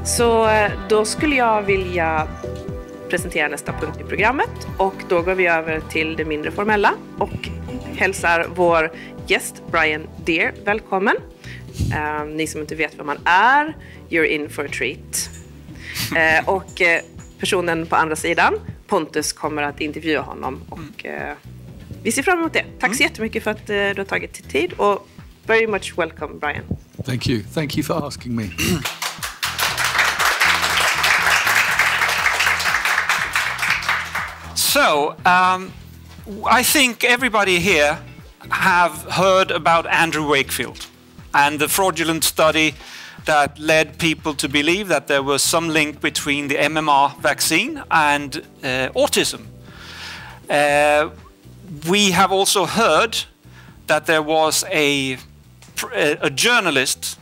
Så då skulle jag vilja presentera nästa punkt i programmet och då går vi över till det mindre formella och hälsar vår gäst Brian Deer välkommen. Ni som inte vet vem man är, you're in for a treat. Och personen på andra sidan, Pontus, kommer att intervjua honom och vi ser fram emot det. Tack så jättemycket för att du har tagit tid och very much welcome, Brian. Thank you. Thank you for asking me. So, I think everybody here have heard about Andrew Wakefield and the fraudulent study that led people to believe that there was some link between the MMR vaccine and autism. We have also heard that there was a journalist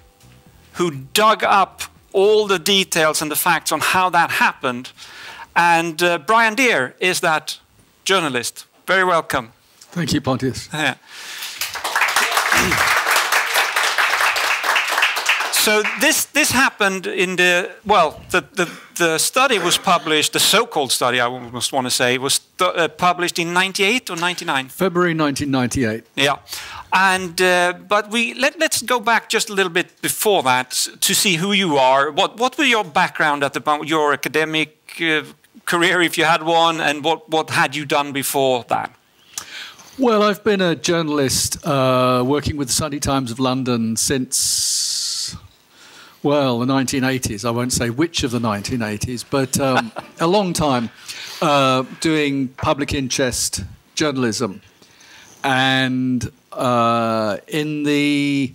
who dug up all the details and the facts on how that happened. And Brian Deer is that journalist. Very welcome. Thank you, Pontus. Yeah. So this happened in the study was published, the so-called study I almost want to say, was published in 98 or 99? February 1998. Yeah. And but let's go back just a little bit before that to see who you are. What were your background at your academic career, if you had one, and what had you done before that? Well, I've been a journalist working with the Sunday Times of London since, well, the 1980s. I won't say which of the 1980s, but a long time doing public interest journalism. And in the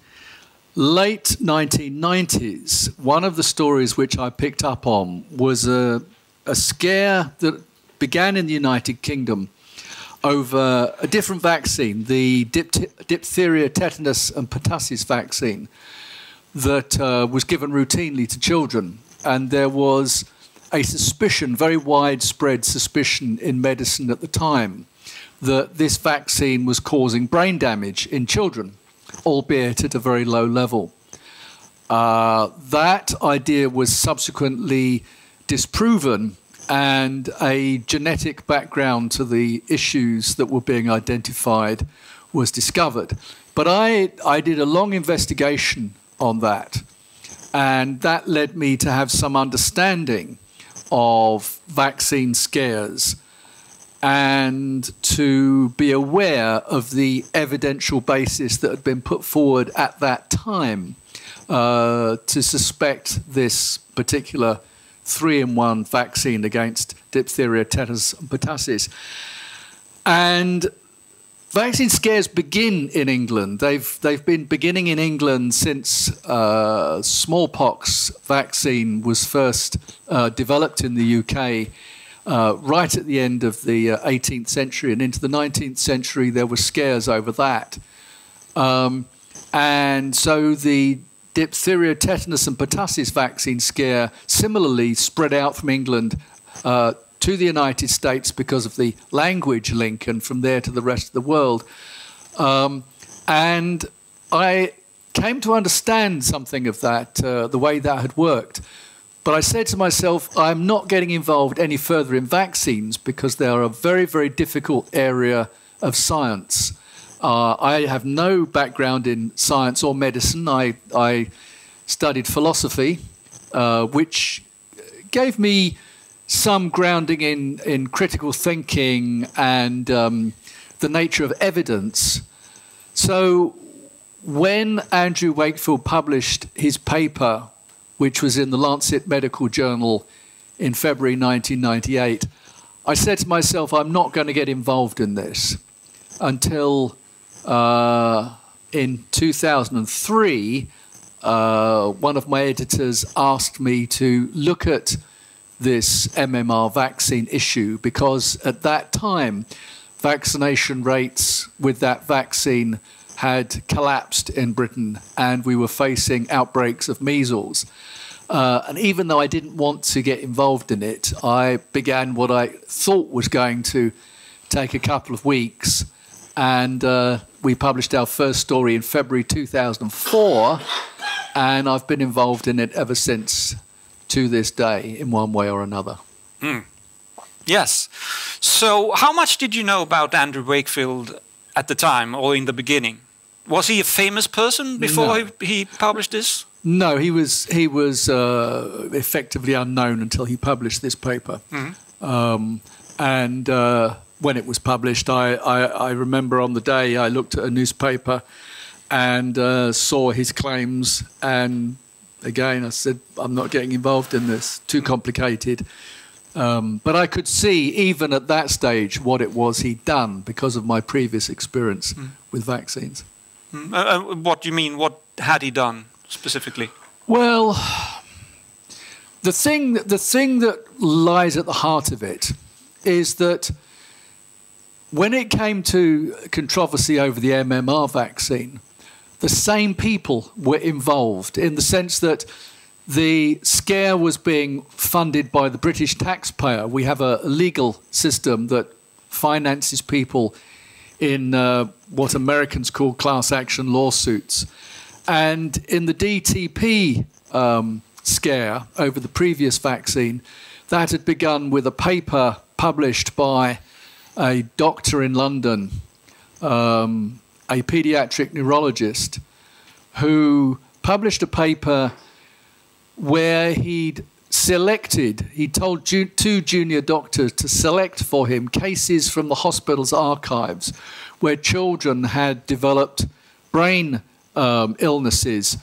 late 1990s, one of the stories which I picked up on was a scare that began in the United Kingdom over a different vaccine, the diphtheria, tetanus and pertussis vaccine that was given routinely to children. And there was a suspicion, very widespread suspicion in medicine at the time, that this vaccine was causing brain damage in children, albeit at a very low level. That idea was subsequently disproven, and a genetic background to the issues that were being identified was discovered. But I did a long investigation on that, and that led me to have some understanding of vaccine scares and to be aware of the evidential basis that had been put forward at that time to suspect this particular 3-in-1 vaccine against diphtheria, tetanus and pertussis. And vaccine scares begin in England. They've been beginning in England since smallpox vaccine was first developed in the UK right at the end of the 18th century, and into the 19th century there were scares over that. And so the diphtheria, tetanus and pertussis vaccine scare similarly spread out from England to the United States because of the language link, and from there to the rest of the world. And I came to understand something of that, the way that had worked. But I said to myself, I'm not getting involved any further in vaccines because they are a very, very difficult area of science. I have no background in science or medicine. I studied philosophy, which gave me some grounding in critical thinking and the nature of evidence. So when Andrew Wakefield published his paper, which was in the Lancet Medical Journal in February 1998, I said to myself, I'm not going to get involved in this until in 2003, one of my editors asked me to look at this MMR vaccine issue, because at that time, vaccination rates with that vaccine had collapsed in Britain and we were facing outbreaks of measles. And even though I didn't want to get involved in it, I began what I thought was going to take a couple of weeks, and we published our first story in February 2004, and I've been involved in it ever since to this day in one way or another. Yes. So how much did you know about Andrew Wakefield at the time or in the beginning? Was he a famous person before he published this? No, he was effectively unknown until he published this paper. And when it was published, I remember on the day I looked at a newspaper and saw his claims, and again I said, I'm not getting involved in this, too complicated. But I could see even at that stage what it was he'd done because of my previous experience with vaccines. What do you mean? What had he done specifically? Well, the thing that lies at the heart of it is that when it came to controversy over the MMR vaccine, the same people were involved, in the sense that the scare was being funded by the British taxpayer. We have a legal system that finances people in what Americans call class action lawsuits. And in the DTP scare over the previous vaccine, that had begun with a paper published by a doctor in London, a paediatric neurologist, who published a paper where he told two junior doctors to select for him cases from the hospital's archives where children had developed brain illnesses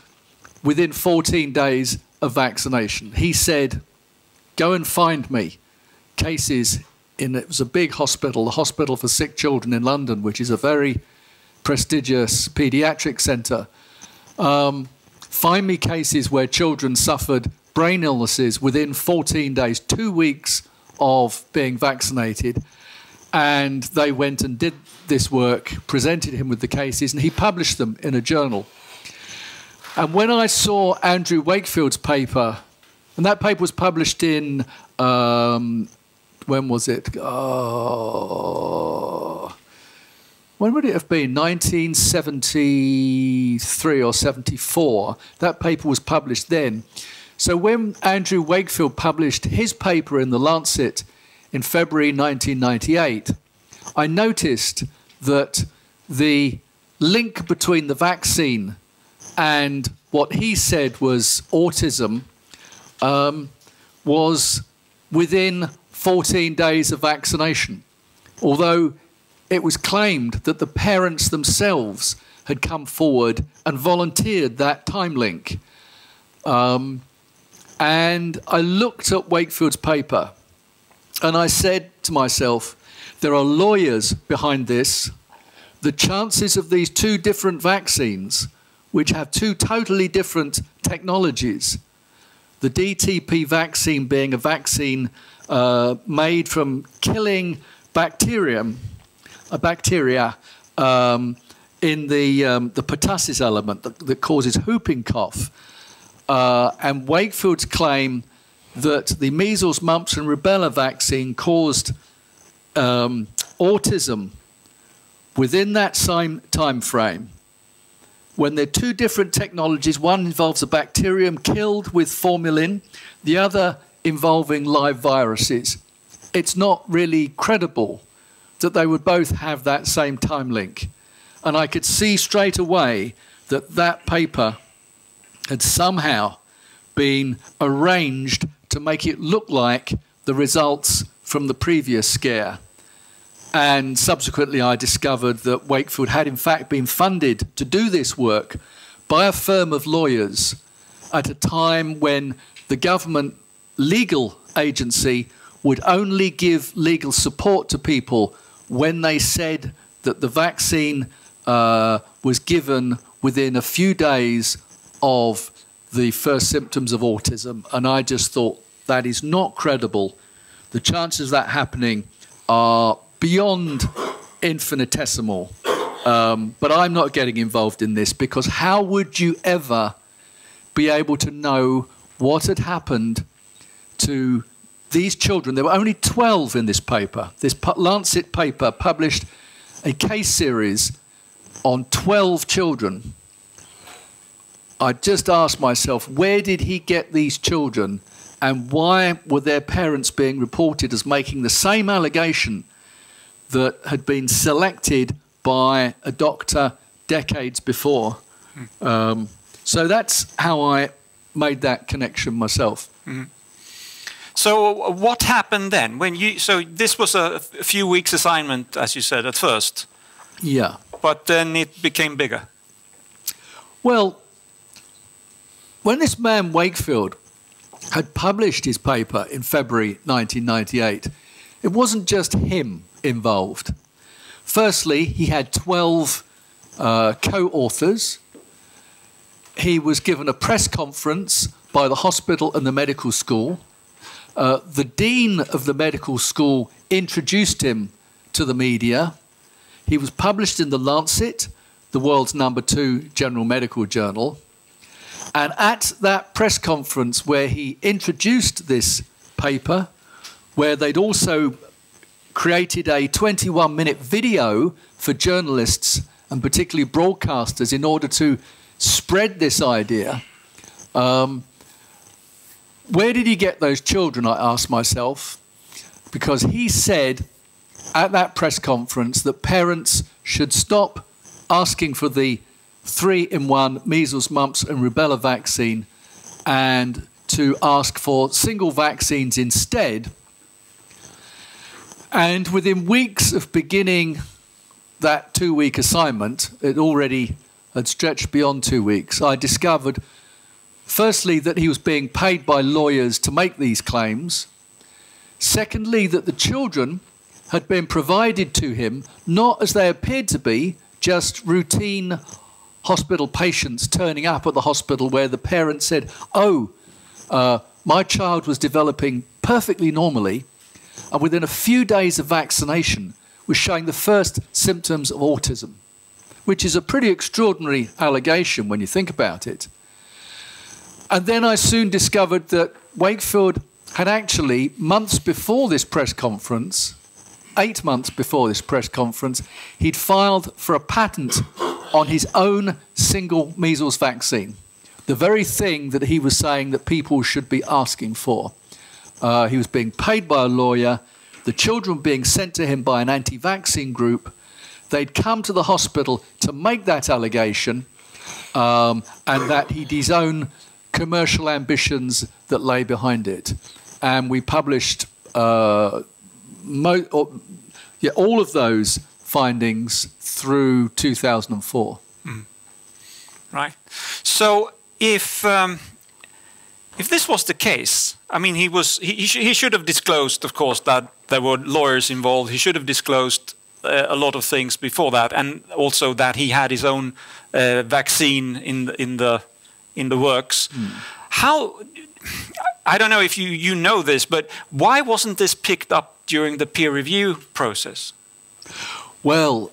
within 14 days of vaccination. He said, go and find me cases it was a big hospital, the Hospital for Sick Children in London, which is a very prestigious paediatric centre. Find me cases where children suffered brain illnesses within 14 days, 2 weeks of being vaccinated. And they went and did this work, presented him with the cases, and he published them in a journal. And when I saw Andrew Wakefield's paper, and that paper was published in, when was it? When would it have been? 1973 or 74. That paper was published then. So when Andrew Wakefield published his paper in The Lancet in February 1998, I noticed that the link between the vaccine and what he said was autism was within 14 days of vaccination, although it was claimed that the parents themselves had come forward and volunteered that time link. And I looked at Wakefield's paper and I said to myself, there are lawyers behind this. The chances of these two different vaccines, which have two totally different technologies, the DTP vaccine being a vaccine made from killing bacteria in the pertussis element that causes whooping cough, and Wakefield's claim that the measles, mumps and rubella vaccine caused autism within that same time frame, when they're two different technologies. One involves a bacterium killed with formalin, the other involving live viruses. It's not really credible that they would both have that same time link. And I could see straight away that that paper had somehow been arranged to make it look like the results from the previous scare. And subsequently I discovered that Wakefield had in fact been funded to do this work by a firm of lawyers at a time when the government legal agency would only give legal support to people when they said that the vaccine was given within a few days of the first symptoms of autism. And I just thought, that is not credible. The chances of that happening are beyond infinitesimal. But I'm not getting involved in this, because how would you ever be able to know what had happened to these children? There were only 12 in this paper. This Lancet paper published a case series on 12 children. I just asked myself, where did he get these children And why were their parents being reported as making the same allegation that had been selected by a doctor decades before? So that's how I made that connection myself. So what happened then? So this was a few weeks assignment, as you said, at first. Yeah. But then it became bigger. Well, when this man Wakefield had published his paper in February 1998, it wasn't just him involved. Firstly, he had 12 co-authors. He was given a press conference by the hospital and the medical school. The dean of the medical school introduced him to the media. He was published in The Lancet, the world's #2 general medical journal. And at that press conference where he introduced this paper, where they'd also created a 21-minute video for journalists and particularly broadcasters in order to spread this idea, where did he get those children, I asked myself, because he said at that press conference that parents should stop asking for the 3-in-1 measles, mumps and rubella vaccine and to ask for single vaccines instead. And within weeks of beginning that 2-week assignment, it already had stretched beyond 2 weeks, I discovered firstly that he was being paid by lawyers to make these claims. Secondly, that the children had been provided to him not as they appeared to be, just routine hospital patients turning up at the hospital where the parents said, oh, my child was developing perfectly normally, and within a few days of vaccination was showing the first symptoms of autism, which is a pretty extraordinary allegation when you think about it. And then I soon discovered that Wakefield had actually, months before this press conference, 8 months before this press conference, he'd filed for a patent on his own single measles vaccine, the very thing that he was saying that people should be asking for. He was being paid by a lawyer, the children being sent to him by an anti-vaccine group. They'd come to the hospital to make that allegation, and that he'd his own commercial ambitions that lay behind it. And we published all of those findings through 2004. Right. So if this was the case, I mean, he should have disclosed, of course, that there were lawyers involved. He should have disclosed a lot of things before that, and also that he had his own vaccine in the works. How? I don't know if you know this, but why wasn't this picked up during the peer review process? Well,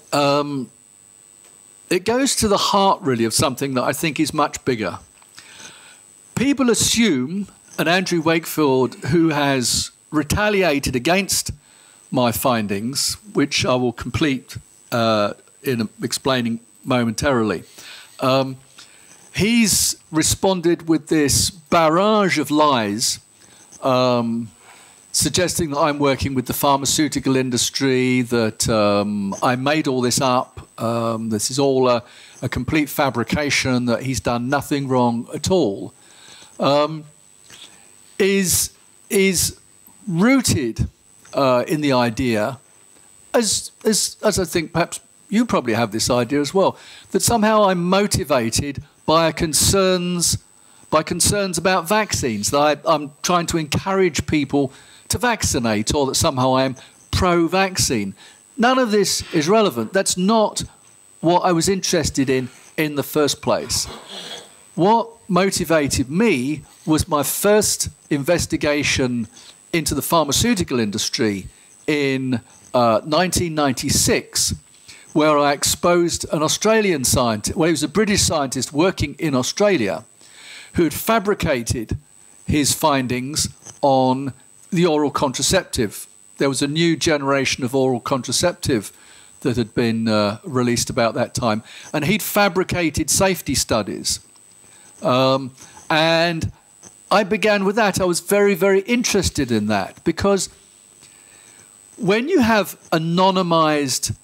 it goes to the heart, really, of something that I think is much bigger. People assume an Andrew Wakefield who has retaliated against my findings, which I will complete in explaining momentarily. He's responded with this barrage of lies, suggesting that I'm working with the pharmaceutical industry, that I made all this up, this is all a complete fabrication, that he's done nothing wrong at all, is rooted in the idea, as I think perhaps you probably have this idea as well, that somehow I'm motivated by concerns about vaccines, that I'm trying to encourage people to vaccinate, or that somehow I'm pro-vaccine. None of this is relevant. That's not what I was interested in the first place. What motivated me was my first investigation into the pharmaceutical industry in 1996, where I exposed an Australian scientist, well, he was a British scientist working in Australia, who had fabricated his findings on the oral contraceptive. There was a new generation of oral contraceptive that had been released about that time, and he'd fabricated safety studies. And I began with that. I was very, very interested in that, because when you have anonymized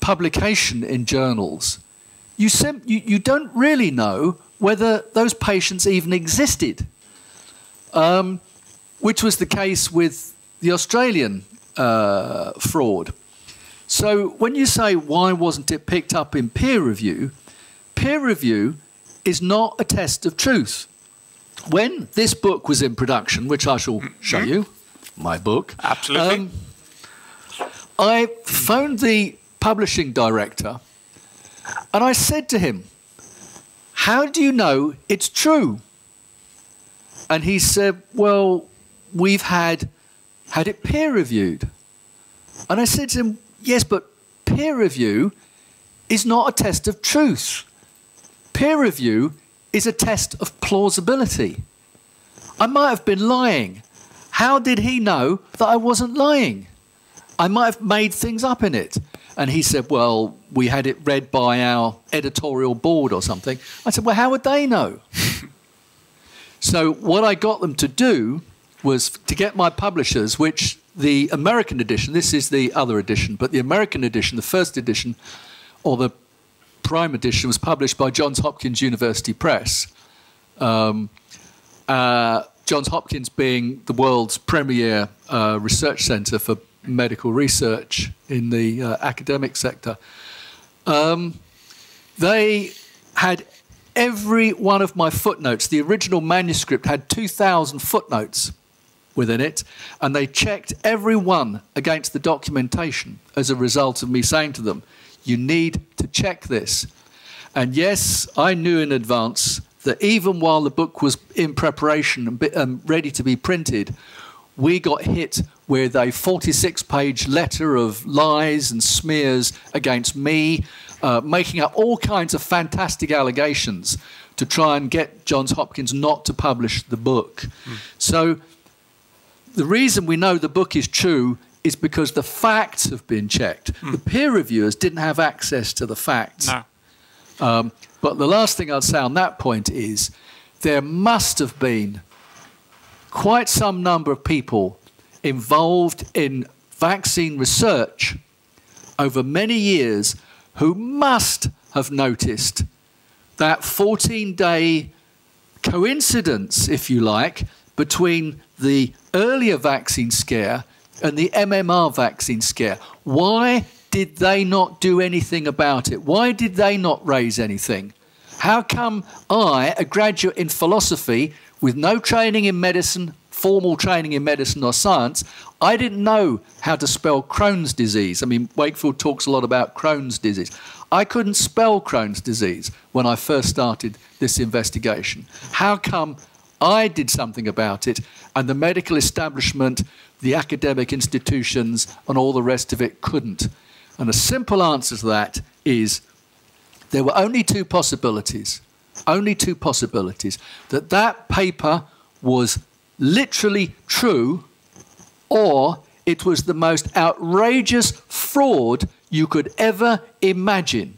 publication in journals, you don't really know whether those patients even existed, which was the case with the Australian fraud. So when you say, why wasn't it picked up in peer review is not a test of truth. When this book was in production, which I shall show you, my book. Absolutely. I phoned the publishing director and I said to him, how do you know it's true? And he said, well, we've had it peer reviewed. And I said to him, yes, but peer review is not a test of truth. Peer review is a test of plausibility. I might have been lying. How did he know that I wasn't lying? I might have made things up in it. And he said, well, we had it read by our editorial board or something. I said, well, how would they know? So what I got them to do was to get my publishers, which the American edition, this is the other edition, but the American edition, the first edition, or the prime edition, was published by Johns Hopkins University Press. Johns Hopkins being the world's premier research centre for medical research in the academic sector. They had every one of my footnotes. The original manuscript had 2,000 footnotes within it, and they checked every one against the documentation as a result of me saying to them, you need to check this. And yes, I knew in advance that even while the book was in preparation and ready to be printed, we got hit with a 46-page letter of lies and smears against me, making up all kinds of fantastic allegations to try and get Johns Hopkins not to publish the book. So the reason we know the book is true is because the facts have been checked. The peer reviewers didn't have access to the facts. No. But the last thing I'd say on that point is there must have been quite some number of people involved in vaccine research over many years who must have noticed that 14-day coincidence, if you like, between the earlier vaccine scare and the MMR vaccine scare. Why did they not do anything about it? Why did they not raise anything? How come I, a graduate in philosophy with no training in medicine, formal training in medicine or science, I didn't know how to spell Crohn's disease. I mean, Wakefield talks a lot about Crohn's disease. I couldn't spell Crohn's disease when I first started this investigation. How come I did something about it and the medical establishment, the academic institutions and all the rest of it couldn't? And a simple answer to that is there were only two possibilities, that that paper was literally true or it was the most outrageous fraud you could ever imagine.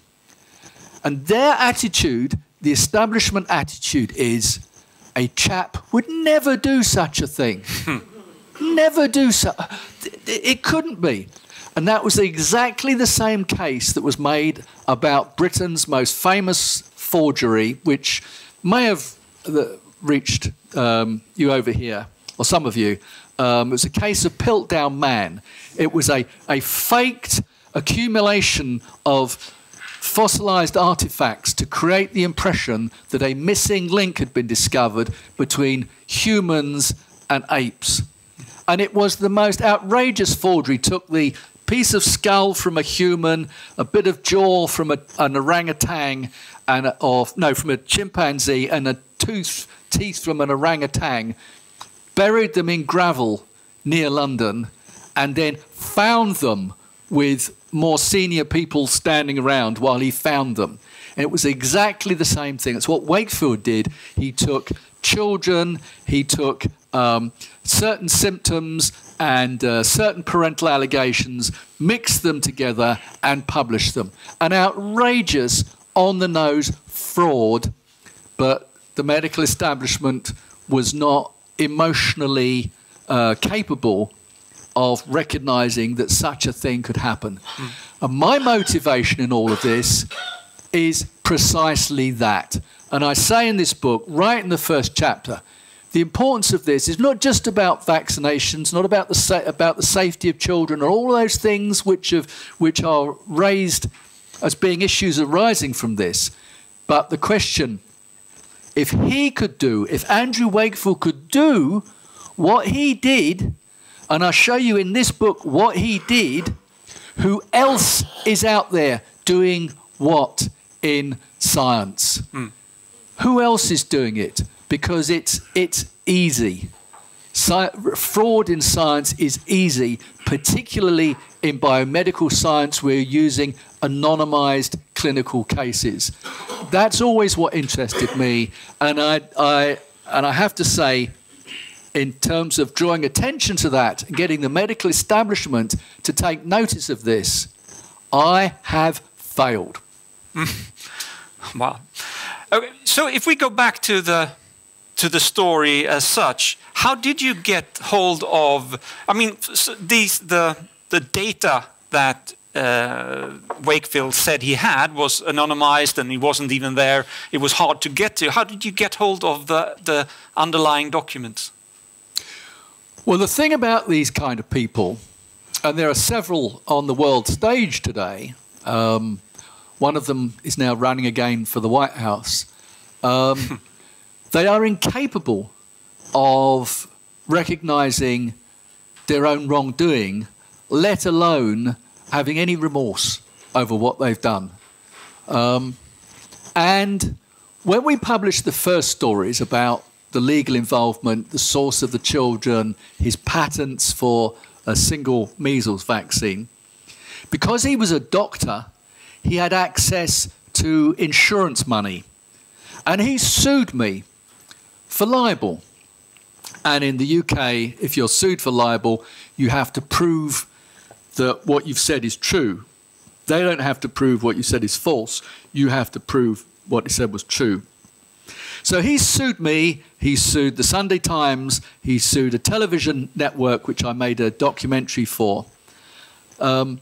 And their attitude, the establishment attitude, is a chap would never do such a thing. Never do so. It couldn't be. And that was exactly the same case that was made about Britain's most famous forgery, which may have reached you over here, or some of you. It was a case of Piltdown Man. It was a faked accumulation of fossilized artifacts to create the impression that a missing link had been discovered between humans and apes. And it was the most outrageous forgery. Took the piece of skull from a human, a bit of jaw from an orangutan, from a chimpanzee, and a teeth from an orangutan, buried them in gravel near London, and then found them with more senior people standing around while he found them. And it was exactly the same thing. It's what Wakefield did. He took children, he took certain symptoms and certain parental allegations, mixed them together and published them. An outrageous, on-the-nose fraud, but the medical establishment was not emotionally capable of recognizing that such a thing could happen. And my motivation in all of this is precisely that. And I say in this book, right in the first chapter, the importance of this is not just about vaccinations, not about the safety of children, or all those things which are raised as being issues arising from this, but the question, if Andrew Wakefield could do what he did, and I show you in this book what he did, who else is out there doing what in science? Who else is doing it? Because it's easy. Fraud in science is easy, particularly in biomedical science. We're using anonymized clinical cases. That's always what interested me, and I have to say, in terms of drawing attention to that, getting the medical establishment to take notice of this, I have failed. Wow. Okay, so if we go back to the story as such, how did you get hold of? I mean, the data that Wakefield said he had was anonymized, and he wasn't even there. It was hard to get to. How did you get hold of the underlying documents? Well, the thing about these kind of people, and there are several on the world stage today, one of them is now running again for the White House, they are incapable of recognizing their own wrongdoing, let alone having any remorse over what they've done. And when we published the first stories about the legal involvement, the source of the children, his patents for a single measles vaccine, because he was a doctor, he had access to insurance money. And he sued me for libel. And in the UK, if you're sued for libel, you have to prove that what you've said is true. They don't have to prove what you said is false. You have to prove what you said was true. So he sued me, he sued the Sunday Times, he sued a television network which I made a documentary for. And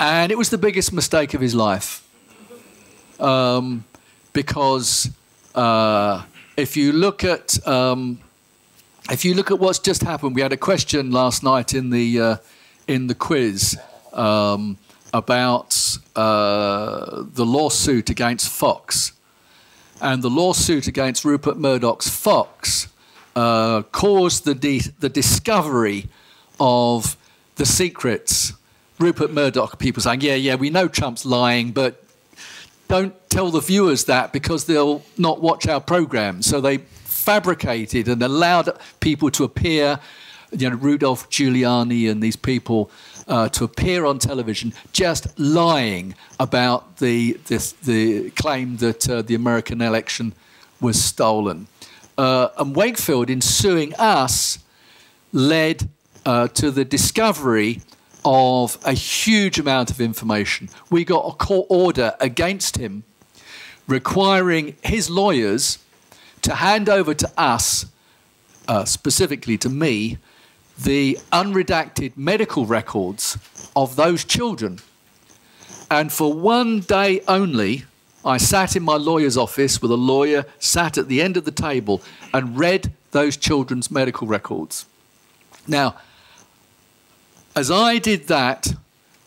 it was the biggest mistake of his life. Because if you look at what's just happened, we had a question last night in the quiz about the lawsuit against Fox. And the lawsuit against Rupert Murdoch's Fox caused the discovery of the secrets. Rupert Murdoch, people saying, yeah, we know Trump's lying, but don't tell the viewers that because they'll not watch our program. So they fabricated and allowed people to appear, Rudolph Giuliani and these people to appear on television just lying about the claim that the American election was stolen. And Wakefield, in suing us, led to the discovery of a huge amount of information. We got a court order against him requiring his lawyers to hand over to us, specifically to me, the unredacted medical records of those children. And for one day only, I sat in my lawyer's office with a lawyer, sat at the end of the table and read those children's medical records. Now, as I did that,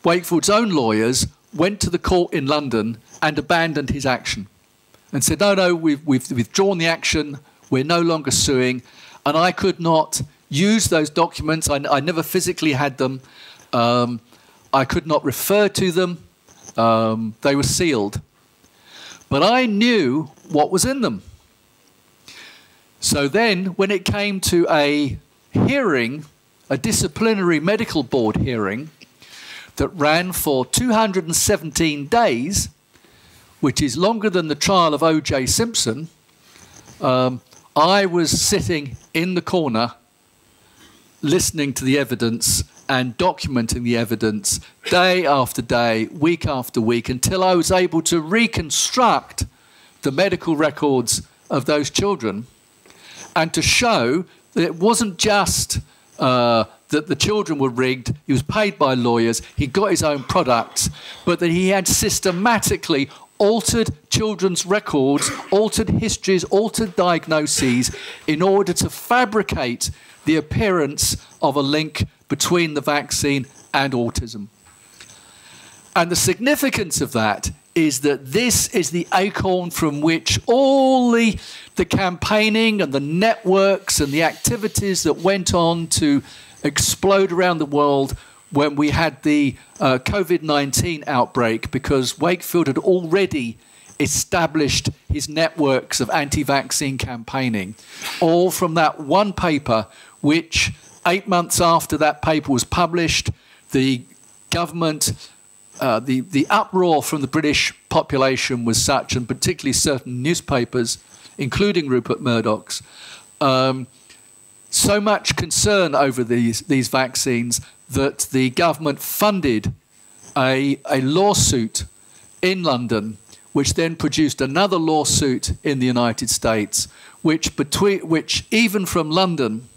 Wakefield's own lawyers went to the court in London and abandoned his action and said, no, we've withdrawn the action, we're no longer suing, and I could not use those documents. I never physically had them. I could not refer to them. They were sealed. But I knew what was in them. So then, when it came to a hearing, a disciplinary medical board hearing that ran for 217 days, which is longer than the trial of O.J. Simpson, I was sitting in the corner listening to the evidence and documenting the evidence day after day, week after week, until I was able to reconstruct the medical records of those children and to show that it wasn't just that the children were rigged, he was paid by lawyers, he got his own products, but that he had systematically altered children's records, altered histories, altered diagnoses in order to fabricate the appearance of a link between the vaccine and autism. And the significance of that is that this is the acorn from which all the campaigning and the networks and the activities that went on to explode around the world when we had the COVID-19 outbreak, because Wakefield had already established his networks of anti-vaccine campaigning, all from that one paper, which 8 months after that paper was published, the government, the uproar from the British population was such, and particularly certain newspapers, including Rupert Murdoch's, so much concern over these vaccines that the government funded a lawsuit in London, which then produced another lawsuit in the United States, which even from London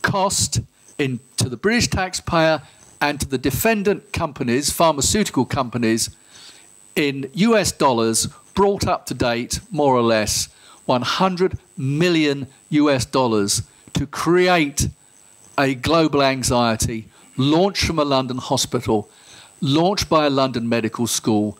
cost to the British taxpayer and to the defendant companies, pharmaceutical companies, in US dollars, brought up to date, more or less, 100 million US dollars to create a global anxiety launched from a London hospital, launched by a London medical school,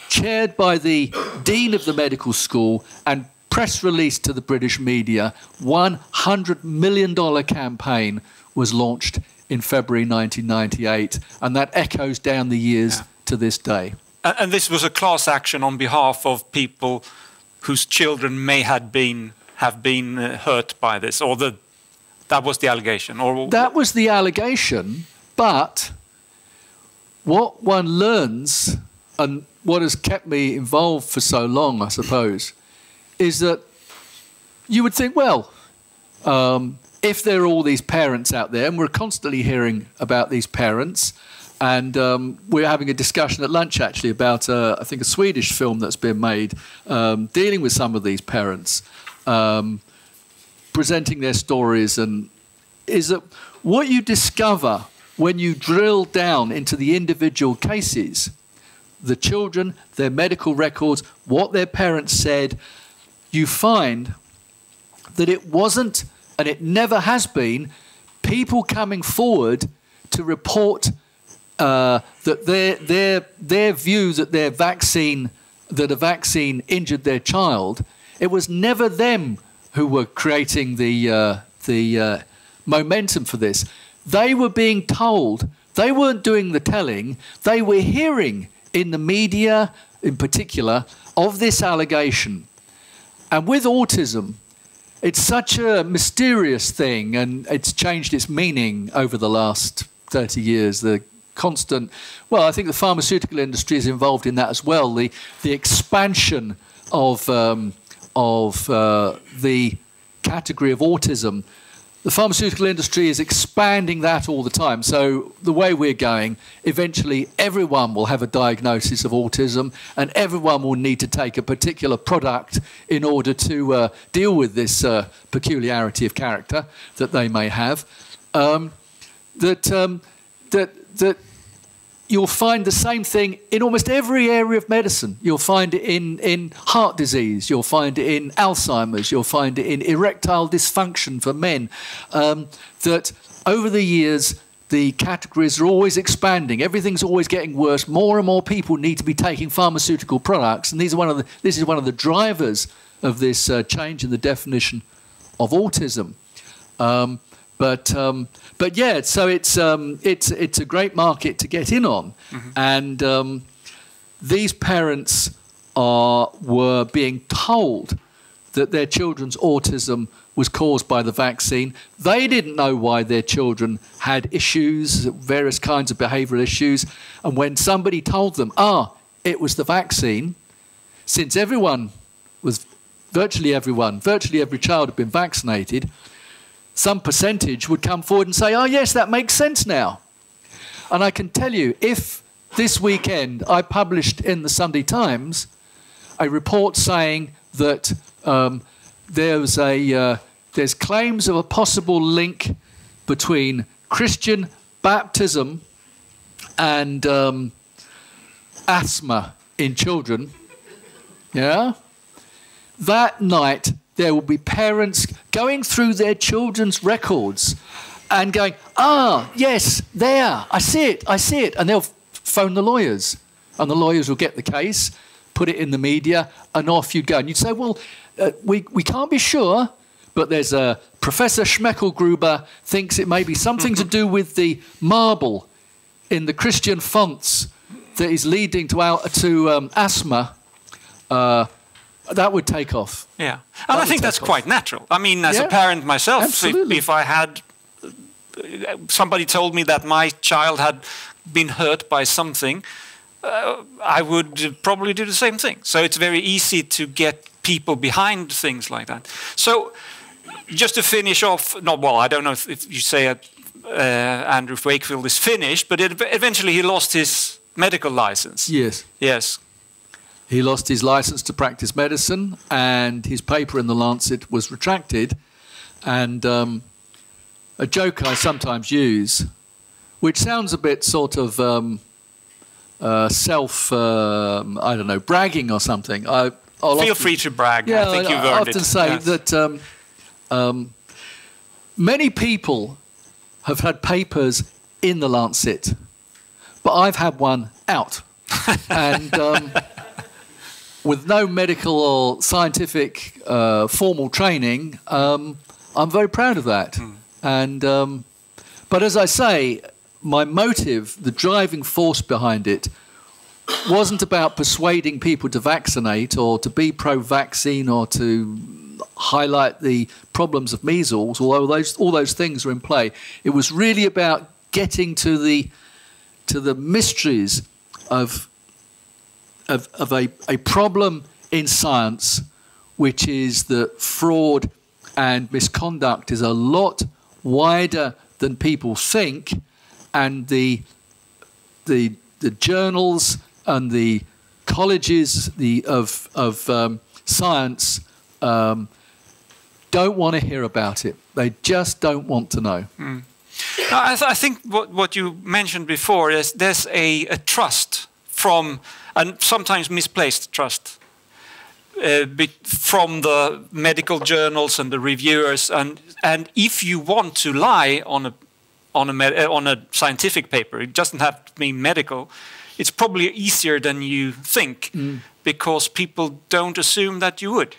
chaired by the dean of the medical school, and press released to the British media. $100 million campaign was launched in February 1998, and that echoes down the years to this day. And this was a class action on behalf of people whose children may have been hurt by this, or that was the allegation? Or that was the allegation, but what one learns, and what has kept me involved for so long, I suppose, is that you would think, well, if there are all these parents out there, and we're constantly hearing about these parents, and we're having a discussion at lunch, actually, about, I think, a Swedish film that's been made dealing with some of these parents, presenting their stories, and is that what you discover when you drill down into the individual cases, the children, their medical records, what their parents said, you find that it wasn't, and it never has been, people coming forward to report that their view that a vaccine injured their child. It was never them who were creating the momentum for this. They were being told. They weren't doing the telling. They were hearing in the media, in particular, of this allegation. And with autism, it's such a mysterious thing, and it's changed its meaning over the last 30 years. The constant, well, I think the pharmaceutical industry is involved in that as well. The expansion of the category of autism. The pharmaceutical industry is expanding that all the time. So the way we're going, eventually everyone will have a diagnosis of autism, and everyone will need to take a particular product in order to deal with this peculiarity of character that they may have. That you'll find the same thing in almost every area of medicine. You'll find it in heart disease, you'll find it in Alzheimer's, you'll find it in erectile dysfunction for men. That over the years, the categories are always expanding. Everything's always getting worse. More and more people need to be taking pharmaceutical products, and this is one of the drivers of this change in the definition of autism. But yeah, so it's a great market to get in on, and these parents were being told that their children's autism was caused by the vaccine. They didn't know why their children had issues, various kinds of behavioural issues, and when somebody told them, it was the vaccine, since virtually every child had been vaccinated, some percentage would come forward and say, yes, that makes sense now. And I can tell you, if this weekend I published in the Sunday Times a report saying that there's claims of a possible link between Christian baptism and asthma in children. Yeah? That night, there will be parents going through their children's records and going, yes, there, I see it. And they'll phone the lawyers. And the lawyers will get the case, put it in the media, and off you'd go. And you'd say, well, we can't be sure, but there's a Professor Schmeckelgruber thinks it may be something to do with the marble in the Christian fonts that is leading to asthma. That would take off. Yeah, and I think that's quite natural. I mean, as a parent myself, if I had somebody told me that my child had been hurt by something, I would probably do the same thing. So it's very easy to get people behind things like that. So just to finish off, I don't know if you say Andrew Wakefield is finished, but eventually he lost his medical license. Yes. Yes. He lost his license to practice medicine, and his paper in the Lancet was retracted. And a joke I sometimes use, which sounds a bit sort of bragging or something. Feel free to brag. I think you've earned it. I often say that many people have had papers in the Lancet, but I've had one out. And with no medical or scientific formal training, I'm very proud of that. And but as I say, my motive, the driving force behind it, wasn't about persuading people to vaccinate or to be pro-vaccine or to highlight the problems of measles, although all those things are in play. It was really about getting to the mysteries of a problem in science, which is that fraud and misconduct is a lot wider than people think, and the journals and the colleges of science don't want to hear about it. They just don't want to know. I think what you mentioned before is there's a trust from, and sometimes misplaced trust, from the medical journals and the reviewers, and if you want to lie on a scientific paper, it doesn't have to be medical. It's probably easier than you think, because people don't assume that you would.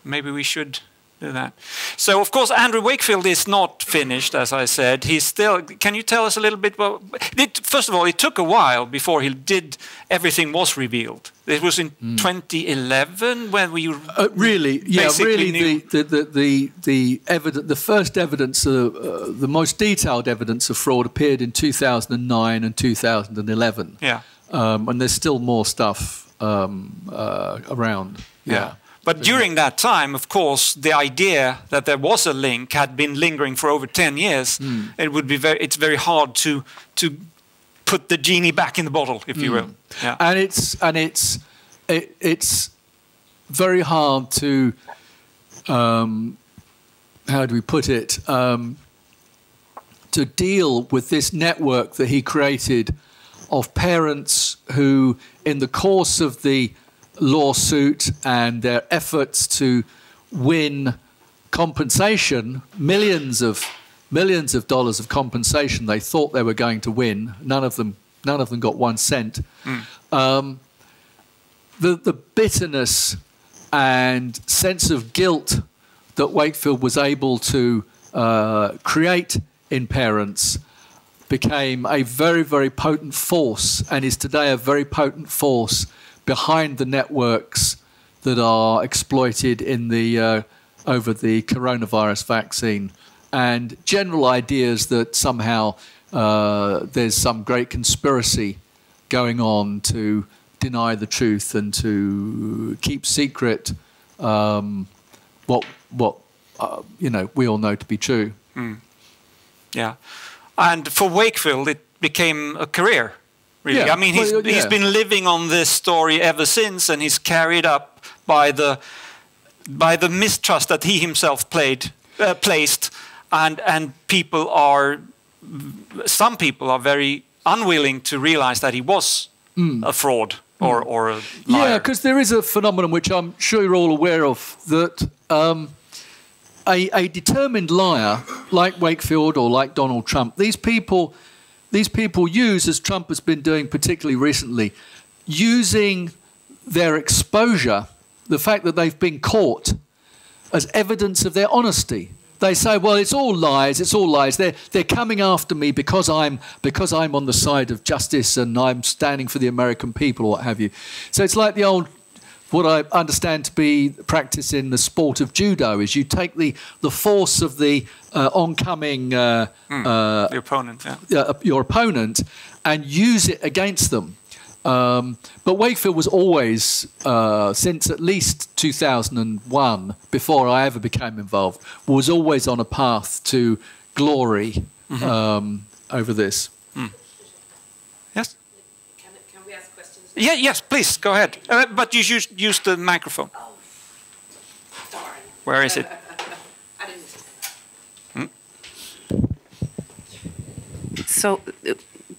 Maybe we should do that. So, of course, Andrew Wakefield is not finished, as I said. He's still. Can you tell us a little bit about? First of all, it took a while before everything was revealed. It was in 2011 when we really the first evidence, the most detailed evidence of fraud appeared in 2009 and 2011. Yeah, and there's still more stuff around. Yeah. But during that time, of course, the idea that there was a link had been lingering for over 10 years. It's very hard to put the genie back in the bottle, if you will. Yeah. And it's very hard to how do we put it, to deal with this network that he created of parents who, in the course of the lawsuit and their efforts to win compensation, millions of dollars of compensation they thought they were going to win. None of them got 1 cent. The bitterness and sense of guilt that Wakefield was able to create in parents became a very, very potent force, and is today a very potent force behind the networks that are exploited in over the coronavirus vaccine, and general ideas that somehow there's some great conspiracy going on to deny the truth and to keep secret what we all know to be true. Yeah, and for Wakefield, it became a career. Really. Yeah. I mean, he's been living on this story ever since, and he's carried up by the by the mistrust that he himself placed, and some people are very unwilling to realize that he was a fraud or a liar. Yeah, because there is a phenomenon which I'm sure you're all aware of, that a determined liar like Wakefield or like Donald Trump, these people use, as Trump has been doing particularly recently, using their exposure, the fact that they've been caught, as evidence of their honesty. They say, well, it's all lies, it's all lies. They're coming after me because I'm on the side of justice and I'm standing for the American people, or what have you. So it's like the old, what I understand to be practice in the sport of judo, is you take the force of the oncoming the opponent, your opponent, and use it against them. But Wakefield was always, since at least 2001, before I ever became involved, was always on a path to glory over this. Yes? Can we ask questions? Yeah, yes, please, go ahead. But you should use the microphone. Oh, darn. Where is it? I didn't So,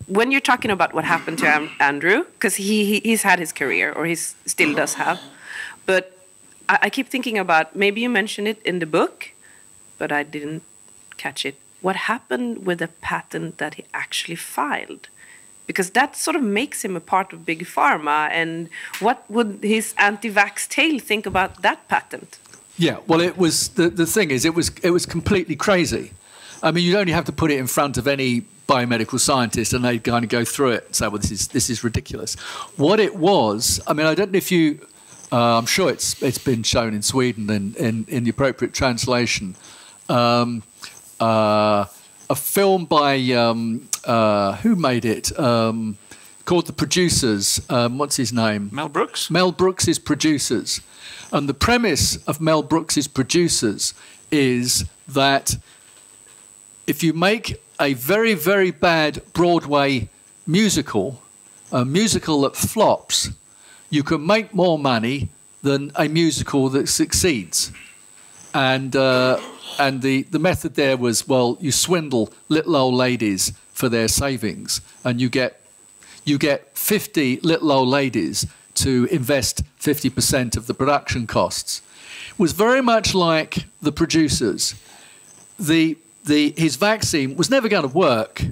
when you're talking about what happened to Andrew, because he's had his career, or he still does have, but I keep thinking about, maybe you mentioned it in the book, but I didn't catch it. What happened with the patent that he actually filed? Because that sort of makes him a part of Big Pharma, and what would his anti-vax tail think about that patent? Yeah, well, it was the thing is, it was completely crazy. I mean, you'd only have to put it in front of any biomedical scientist, and they'd kind of go through it and say, well, this is ridiculous. What it was, I mean, I don't know if you, I'm sure it's been shown in Sweden in the appropriate translation. A film by, who made it? Called The Producers. What's his name? Mel Brooks? Mel Brooks' Producers. And the premise of Mel Brooks' Producers is that if you make a very, very bad Broadway musical, a musical that flops, you can make more money than a musical that succeeds. And the method there was, well, you swindle little old ladies for their savings, and you get 50 little old ladies to invest 50% of the production costs. It was very much like The Producers. His vaccine was never going to work,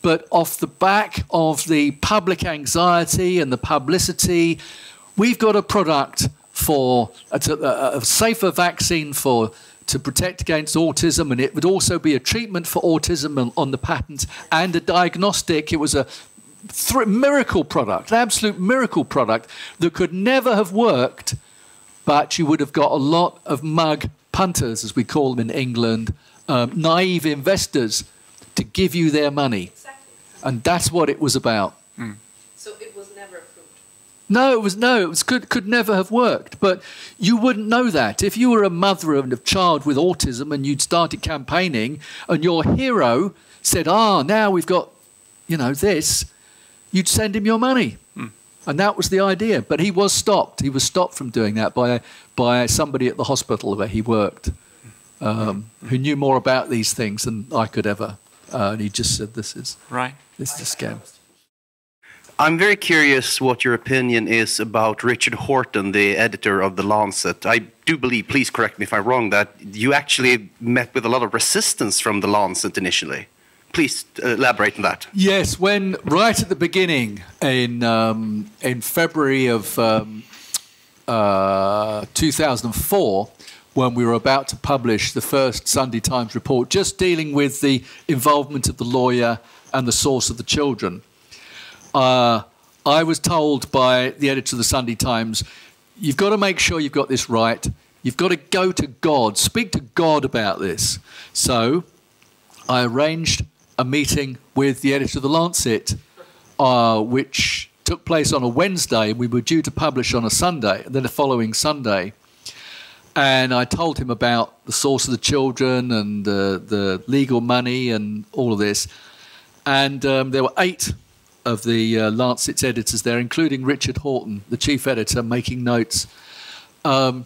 but off the back of the public anxiety and the publicity, we've got a product for a safer vaccine to protect against autism, and it would also be a treatment for autism on the patent, and a diagnostic. It was a miracle product, an absolute miracle product that could never have worked, but you would have got a lot of mug punters, as we call them in England, naive investors to give you their money. Exactly. And that's what it was about. So it was never approved? No, it could never have worked. But you wouldn't know that. If you were a mother of a child with autism and you'd started campaigning and your hero said, now we've got, this, you'd send him your money. And that was the idea. But he was stopped. He was stopped from doing that by somebody at the hospital where he worked. Who knew more about these things than I could ever. And he just said, this is a scam. I'm very curious what your opinion is about Richard Horton, the editor of The Lancet. I do believe, please correct me if I'm wrong, that you actually met with a lot of resistance from The Lancet initially. Please elaborate on that. Yes, when right at the beginning in February of 2004, when we were about to publish the first Sunday Times report, just dealing with the involvement of the lawyer and the source of the children, I was told by the editor of the Sunday Times, you've got to make sure you've got this right. You've got to go to God, speak to God about this. So I arranged a meeting with the editor of The Lancet, which took place on a Wednesday. We were due to publish on a Sunday, and then the following Sunday. And I told him about the source of the children and the legal money and all of this. And there were 8 of the Lancet's editors there, including Richard Horton, the chief editor, making notes. And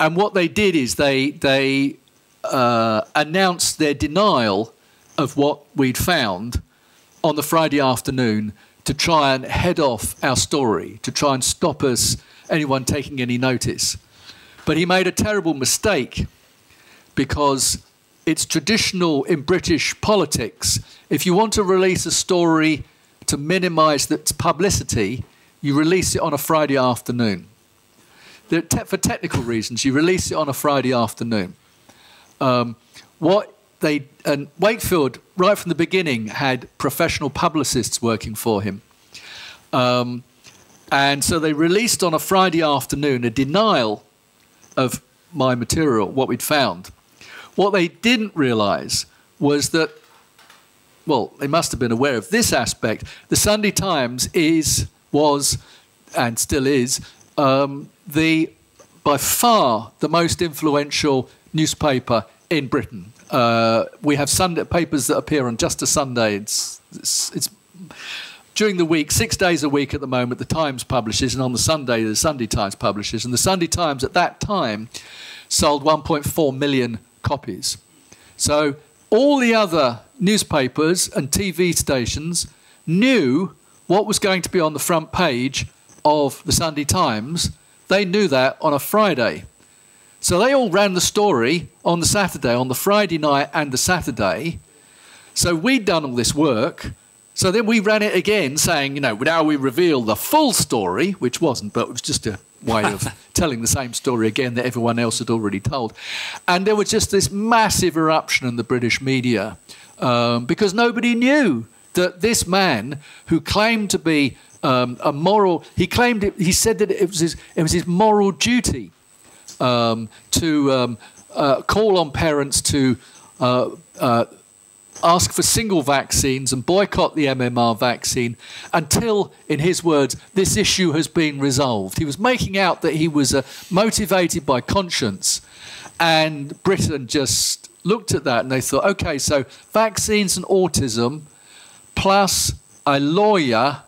And what they did is they announced their denial of what we'd found on the Friday afternoon to try and head off our story, to try and stop anyone taking any notice. But he made a terrible mistake, because it's traditional in British politics. If you want to release a story to minimise its publicity, you release it on a Friday afternoon. For technical reasons, you release it on a Friday afternoon. And Wakefield, right from the beginning, had professional publicists working for him. And so they released on a Friday afternoon a denial of my material, what we'd found. What they didn't realise was that, well, they must have been aware of this aspect. The Sunday Times was, and still is, by far the most influential newspaper in Britain. We have Sunday papers that appear on just a Sunday. It's during the week, 6 days a week at the moment, the Times publishes, and on the Sunday, the Sunday Times publishes. And the Sunday Times at that time sold 1.4 million copies. So all the other newspapers and TV stations knew what was going to be on the front page of the Sunday Times. They knew that on a Friday. So they all ran the story on the Saturday, on the Friday night and the Saturday. So we'd done all this work. So then we ran it again, saying, now we reveal the full story, which wasn't, but it was just a way of telling the same story again that everyone else had already told. And there was just this massive eruption in the British media, because nobody knew that this man, who claimed to be he said that it was his moral duty to call on parents to ask for single vaccines and boycott the MMR vaccine until, in his words, this issue has been resolved. He was making out that he was motivated by conscience, and Britain just looked at that and they thought, OK, so vaccines and autism plus a lawyer.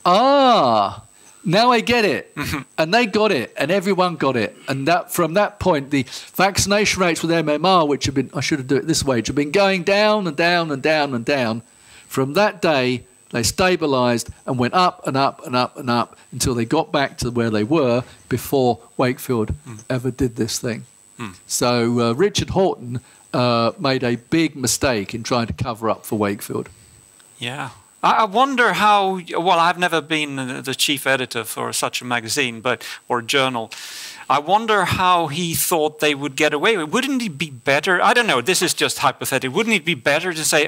Now I get it. And they got it, and everyone got it. And from that point, the vaccination rates with MMR, which have been, I should have done it this way, which have been going down and down and down and down. From that day, they stabilised and went up and up and up and up until they got back to where they were before Wakefield ever did this thing. So Richard Horton made a big mistake in trying to cover up for Wakefield. Yeah. I wonder how, well, I've never been the chief editor for such a magazine or journal. I wonder how he thought they would get away with it. Wouldn't it be better, I don't know, this is just hypothetical, wouldn't it be better to say,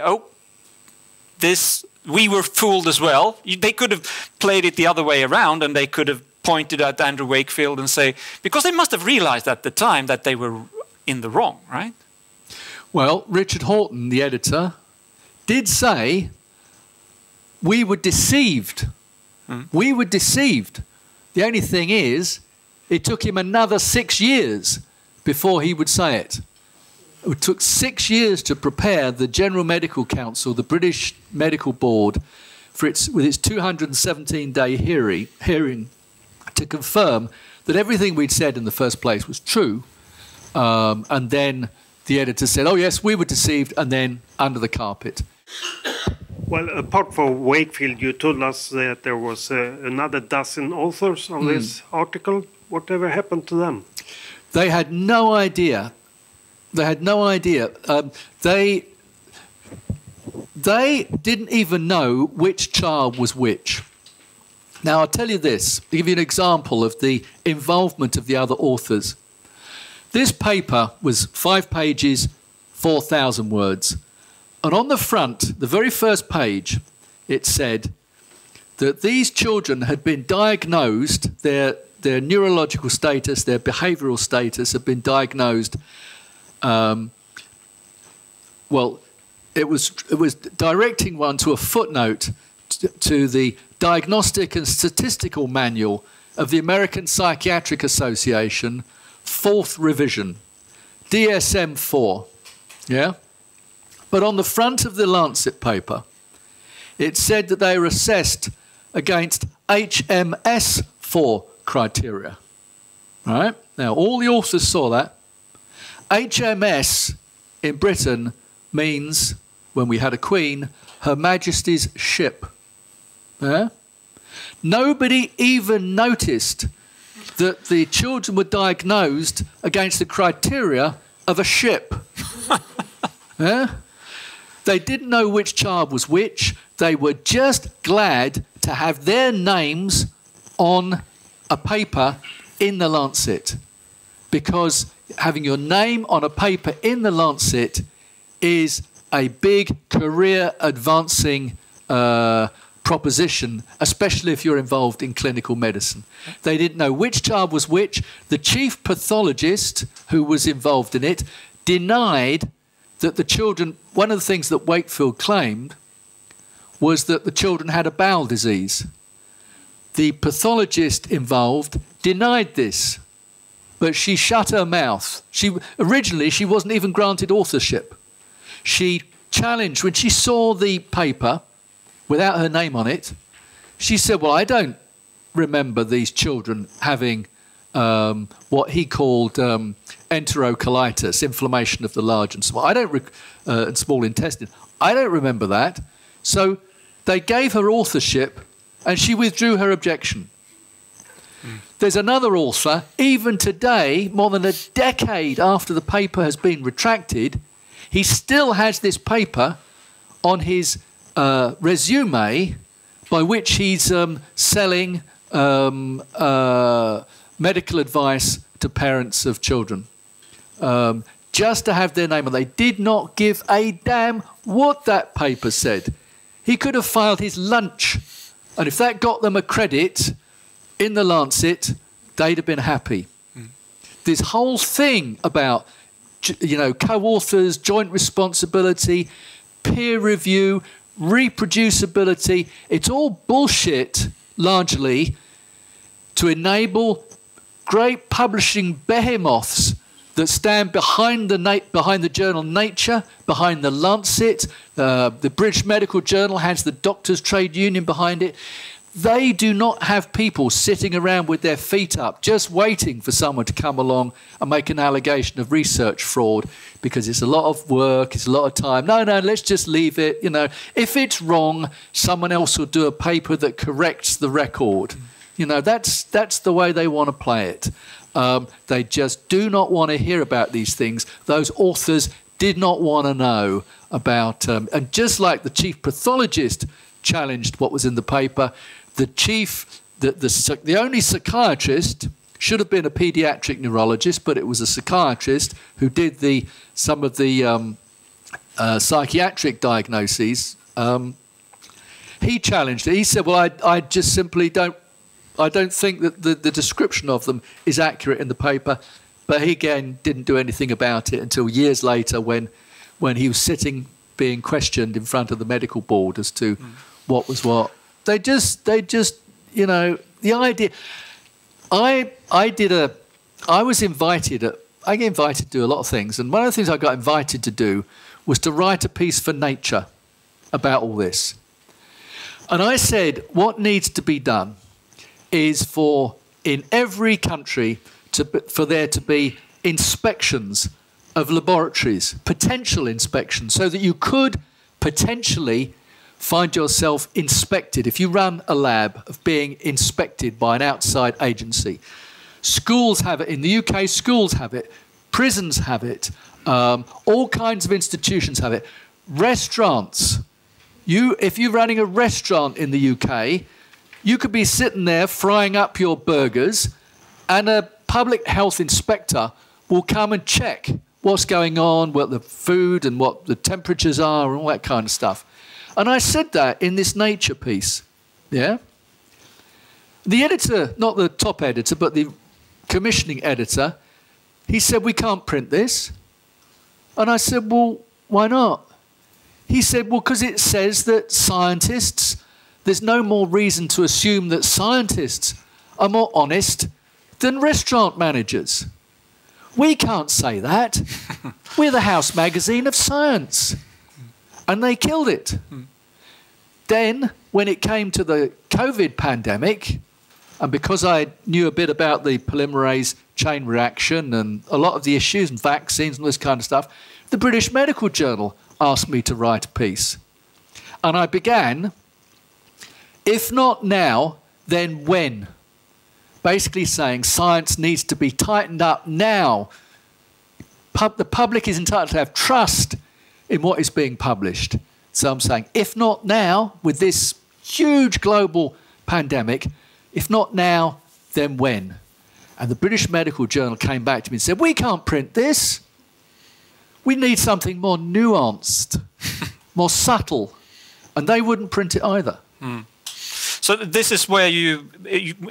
we were fooled as well? They could have played it the other way around, and they could have pointed at Andrew Wakefield and say, because they must have realized at the time that they were in the wrong, right? Well, Richard Horton, the editor, did say, we were deceived. We were deceived. The only thing is, it took him another 6 years before he would say it. It took 6 years to prepare the General Medical Council, the British Medical Board, with its 217-day hearing to confirm that everything we'd said in the first place was true. And then the editor said, oh yes, we were deceived, and then under the carpet. Well, apart from Wakefield, you told us that there was another dozen authors on this article. Whatever happened to them? They had no idea. They had no idea. They didn't even know which child was which. Now, I'll tell you this, to give you an example of the involvement of the other authors. This paper was 5 pages, 4,000 words. And on the front, the very first page, it said that these children had been diagnosed, their neurological status, their behavioural status had been diagnosed. It was directing one to a footnote to the Diagnostic and Statistical Manual of the American Psychiatric Association, 4th revision, DSM-4. Yeah? But on the front of the Lancet paper, it said that they were assessed against HMS4 criteria. Right? Now, all the authors saw that. HMS in Britain means, when we had a queen, Her Majesty's ship. Yeah? Nobody even noticed that the children were diagnosed against the criteria of a ship. Yeah? They didn't know which child was which. They were just glad to have their names on a paper in the Lancet, because having your name on a paper in the Lancet is a big career advancing proposition, especially if you're involved in clinical medicine. They didn't know which child was which. The chief pathologist who was involved in it denied that the children, one of the things that Wakefield claimed was that the children had a bowel disease. The pathologist involved denied this, but she shut her mouth. Originally, she wasn't even granted authorship. She challenged, when she saw the paper without her name on it, she said, well, I don't remember these children having what he called enterocolitis, inflammation of the large and small. And small intestine. I don't remember that. So they gave her authorship, and she withdrew her objection. There's another author, even today, more than a decade after the paper has been retracted, he still has this paper on his resume, by which he's selling medical advice to parents of children, just to have their name on. They did not give a damn what that paper said. He could have filed his lunch, and if that got them a credit in the Lancet, they'd have been happy. This whole thing about, co-authors, joint responsibility, peer review, reproducibility, it's all bullshit, largely, to enable great publishing behemoths that stand behind the journal Nature, behind the Lancet, the British Medical Journal has the Doctors' Trade Union behind it. They do not have people sitting around with their feet up, just waiting for someone to come along and make an allegation of research fraud, because it's a lot of work, it's a lot of time. No, let's just leave it. If it's wrong, someone else will do a paper that corrects the record. That's the way they want to play it. They just do not want to hear about these things. Those authors did not want to know about, and just like the chief pathologist challenged what was in the paper, the only psychiatrist should have been a pediatric neurologist, but it was a psychiatrist who did some of the psychiatric diagnoses. He challenged it. He said, well, I just simply don't think that the description of them is accurate in the paper. But he, again, didn't do anything about it until years later when he was being questioned in front of the medical board as to what was what. They just, the idea. I get invited to do a lot of things, and one of the things I got invited to do was to write a piece for Nature about all this. And I said, what needs to be done is in every country for there to be inspections of laboratories, potential inspections, so that you could potentially find yourself inspected. If you run a lab, of being inspected by an outside agency. Schools have it. In the UK, schools have it. Prisons have it. All kinds of institutions have it. Restaurants. If you're running a restaurant in the UK, you could be sitting there frying up your burgers, and a public health inspector will come and check what's going on, what the food and what the temperatures are and all that kind of stuff. And I said that in this Nature piece, yeah? The editor, not the top editor, but the commissioning editor, he said, we can't print this. And I said, well, why not? He said, well, because it says that there's no more reason to assume that scientists are more honest than restaurant managers. We can't say that. We're the house magazine of science. And they killed it. Then, when it came to the COVID pandemic, And because I knew a bit about the polymerase chain reaction and a lot of the issues and vaccines and this kind of stuff, the British Medical Journal asked me to write a piece. And I began, if not now, then when? Basically saying science needs to be tightened up now. The public is entitled to have trust in what is being published. So I'm saying, if not now, with this huge global pandemic, if not now, then when? And the British Medical Journal came back to me and said, we can't print this. We need something more nuanced, more subtle. And they wouldn't print it either. Mm. So this is where you,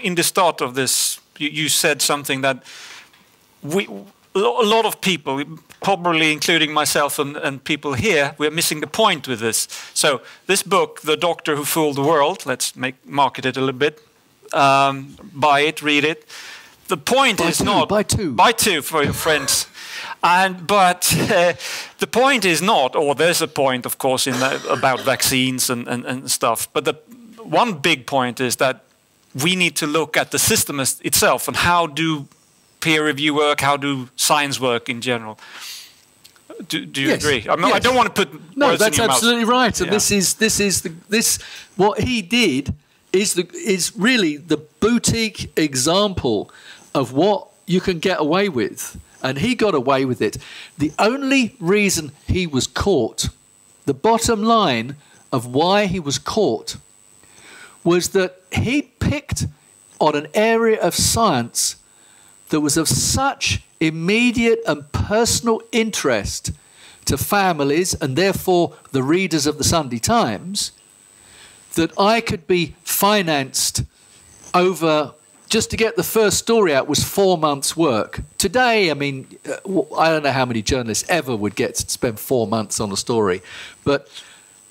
in the start of this, you said something that a lot of people, probably including myself and people here, we're missing the point with this. So this book, The Doctor Who Fooled the World, let's market it a little bit, buy it, read it. The point is not... Buy two for your friends. But the point is not, or there's a point, of course, about vaccines and stuff, but the one big point is that we need to look at the system itself and how do peer review work, how do science work in general. Do you agree? I mean, yes. I don't want to put words in your mouth. No, that's absolutely right. And this what he did is really the boutique example of what you can get away with. And he got away with it. The only reason he was caught, the bottom line of why he was caught, was that he picked on an area of science that was of such immediate and personal interest to families and therefore the readers of the Sunday Times, that I could be financed over... Just to get the first story out was 4 months' work. Today, I mean, I don't know how many journalists ever would get to spend 4 months on a story, but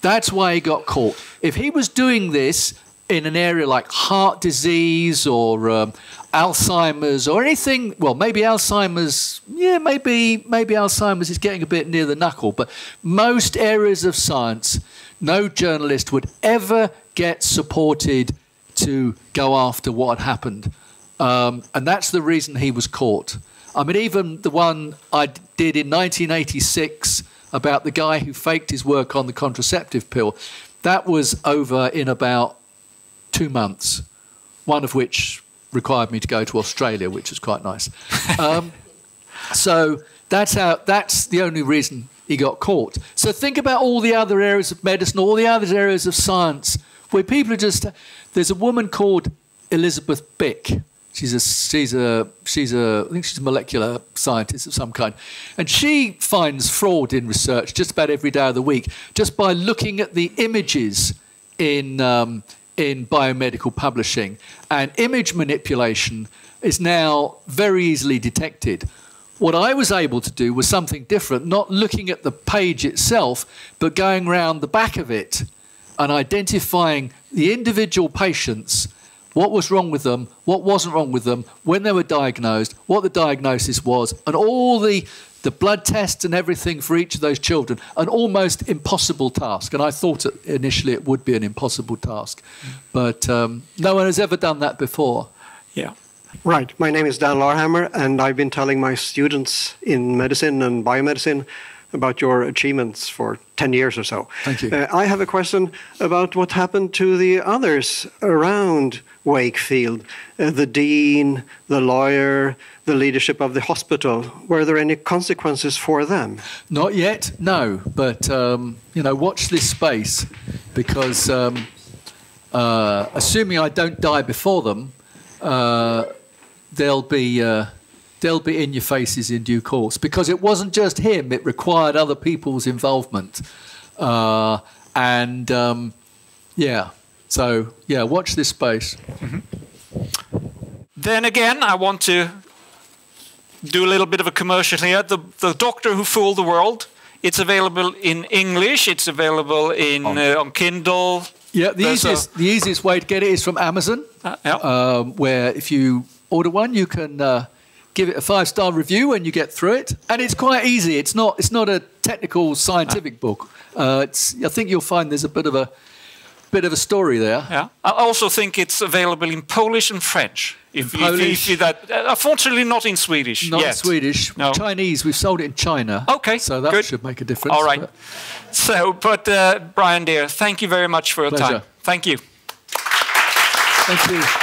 that's why he got caught. If he was doing this in an area like heart disease or Alzheimer's or anything, well, maybe Alzheimer's, yeah, maybe Alzheimer's is getting a bit near the knuckle, but most areas of science, no journalist would ever get supported to go after what had happened. And that's the reason he was caught. I mean, even the one I did in 1986 about the guy who faked his work on the contraceptive pill, that was over in about 2 months, one of which required me to go to Australia, which was quite nice. So that's the only reason he got caught. So think about all the other areas of medicine, all the other areas of science, where people are just... There's a woman called Elizabeth Bick. I think she's a molecular scientist of some kind. And she finds fraud in research just about every day of the week, just by looking at the images in biomedical publishing. And image manipulation is now very easily detected. What I was able to do was something different, not looking at the page itself, but going around the back of it and identifying the individual patients, what was wrong with them, what wasn't wrong with them, when they were diagnosed, what the diagnosis was, and all the blood tests and everything for each of those children, an almost impossible task. And I thought initially it would be an impossible task. But no one has ever done that before. Yeah. Right. My name is Dan Larhammer, and I've been telling my students in medicine and biomedicine about your achievements for 10 years or so. Thank you. I have a question about what happened to the others around Wakefield, the dean, the lawyer, the leadership of the hospital. Were there any consequences for them? Not yet, no. But, watch this space, because assuming I don't die before them, they'll be in your faces in due course, because it wasn't just him, it required other people's involvement. Watch this space. Mm-hmm. Then again, I want to do a little bit of a commercial here. The Doctor Who Fooled the World, it's available in English, it's available on Kindle. Yeah, the easiest way to get it is from Amazon, where if you order one, you can give it a 5-star review when you get through it, and it's quite easy. It's not a technical scientific book. I think you'll find there's a bit of a bit of a story there. Yeah. I also think it's available in Polish and French. If unfortunately, not in Swedish. Not yet. in Swedish. No. We've sold it in China. Okay, so that good. should make a difference. All right. But Brian, dear, thank you very much for your Pleasure. time. Thank you. Thank you.